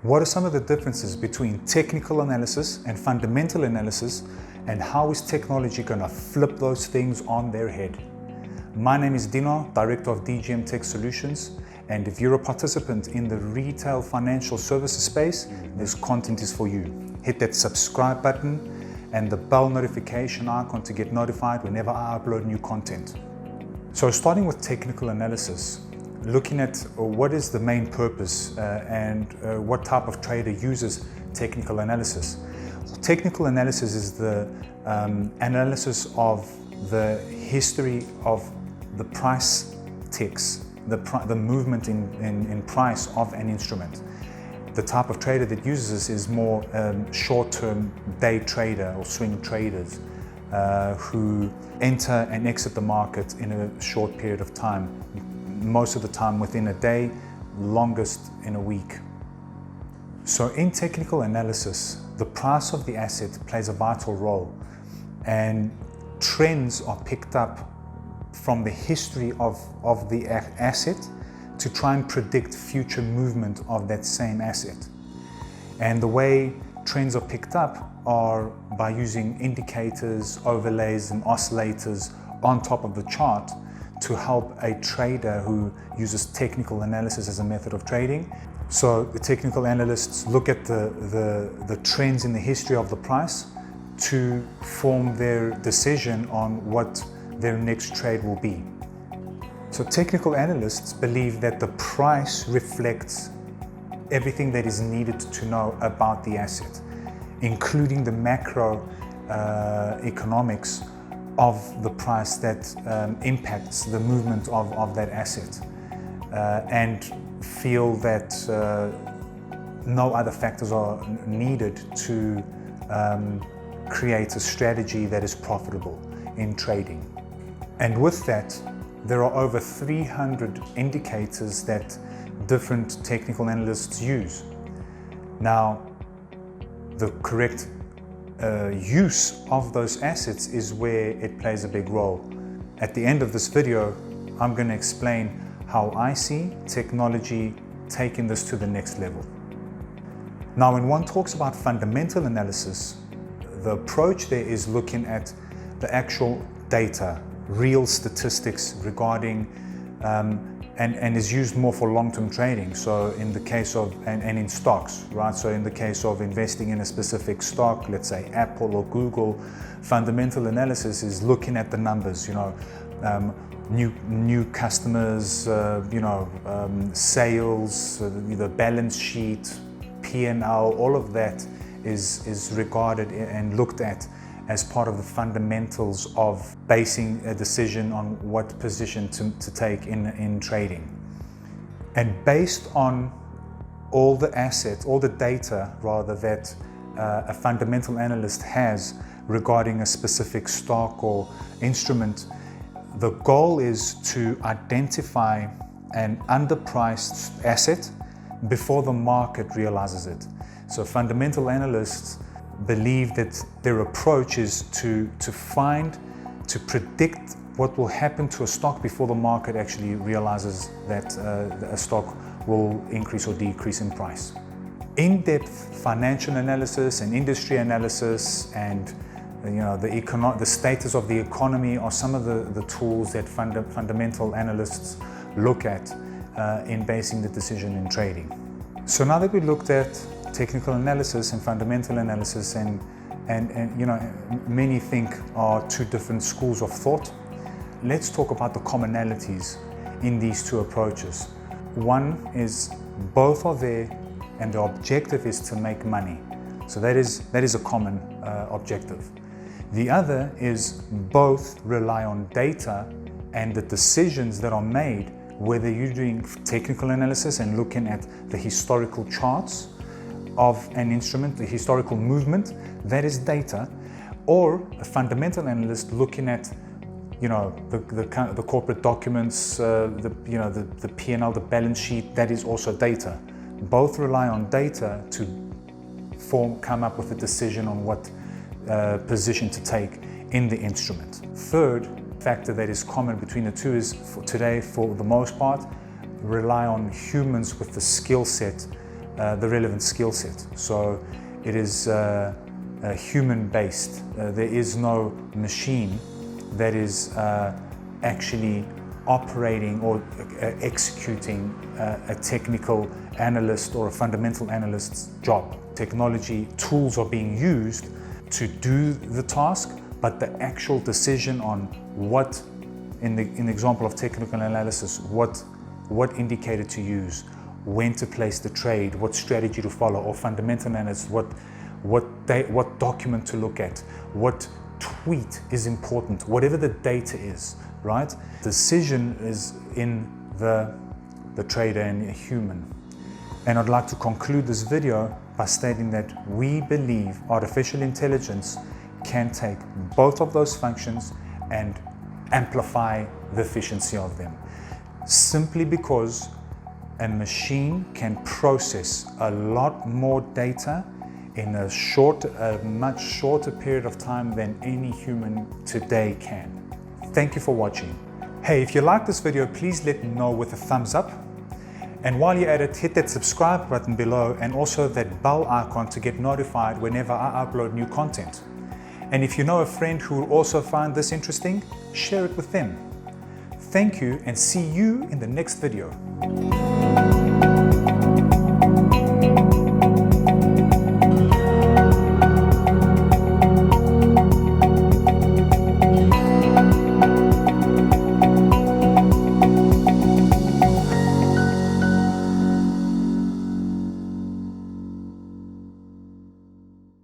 What are some of the differences between technical analysis and fundamental analysis, and how is technology going to flip those things on their head? My name is Dino, Director of DGM Tech Solutions, and if you're a participant in the retail financial services space, this content is for you. Hit that subscribe button and the bell notification icon to get notified whenever I upload new content. So starting with technical analysis, looking at what is the main purpose and what type of trader uses technical analysis. Technical analysis is the analysis of the history of the price ticks, the movement in price of an instrument. The type of trader that uses this is more short-term day trader or swing traders who enter and exit the market in a short period of time, most of the time within a day, longest in a week. So in technical analysis, the price of the asset plays a vital role, and trends are picked up from the history of the asset to try and predict future movement of that same asset. And the way trends are picked up are by using indicators, overlays and oscillators on top of the chart to help a trader who uses technical analysis as a method of trading. So the technical analysts look at the trends in the history of the price to form their decision on what their next trade will be. So technical analysts believe that the price reflects everything that is needed to know about the asset, including the macro economics of the price that impacts the movement of that asset, and feel that no other factors are needed to create a strategy that is profitable in trading. And with that, there are over 300 indicators that different technical analysts use. Now, the correct use of those assets is where it plays a big role. At the end of this video, I'm going to explain how I see technology taking this to the next level. Now, when one talks about fundamental analysis, the approach there is looking at the actual data, real statistics regarding and is used more for long-term trading. So in the case of, and in stocks, right? So in the case of investing in a specific stock, let's say Apple or Google, fundamental analysis is looking at the numbers, new customers, sales, the balance sheet, P&L, all of that is regarded and looked at as part of the fundamentals of basing a decision on what position to take in trading. And based on all the assets, all the data rather, that a fundamental analyst has regarding a specific stock or instrument, the goal is to identify an underpriced asset before the market realizes it. So fundamental analysts believe that their approach is to predict what will happen to a stock before the market actually realizes that a stock will increase or decrease in price. In-depth financial analysis and industry analysis and the status of the economy are some of the tools that fundamental analysts look at in basing the decision in trading. So now that we looked at technical analysis and fundamental analysis, and many think are two different schools of thought, let's talk about the commonalities in these two approaches. One is both are there and the objective is to make money. So that is a common objective. The other is both rely on data and the decisions that are made, whether you're doing technical analysis and looking at the historical charts of an instrument, the historical movement, that is data, or a fundamental analyst looking at the corporate documents, the P&L, the balance sheet, that is also data. Both rely on data to come up with a decision on what position to take in the instrument. Third factor that is common between the two is, today, for the most part, rely on humans with the skill set the relevant skill set. So it is human-based. There is no machine that is actually operating or executing a technical analyst or a fundamental analyst's job. Technology tools are being used to do the task, but the actual decision on what, in the example of technical analysis, what indicator to use, when to place the trade, what strategy to follow, or fundamental analysis, what document to look at, what tweet is important, whatever the data is, right? Decision is in the trader and a human. And I'd like to conclude this video by stating that we believe artificial intelligence can take both of those functions and amplify the efficiency of them. Simply because a machine can process a lot more data in a much shorter period of time than any human today can. Thank you for watching. Hey, if you like this video, please let me know with a thumbs up. And while you're at it, hit that subscribe button below and also that bell icon to get notified whenever I upload new content. And if you know a friend who will also find this interesting, share it with them. Thank you and see you in the next video.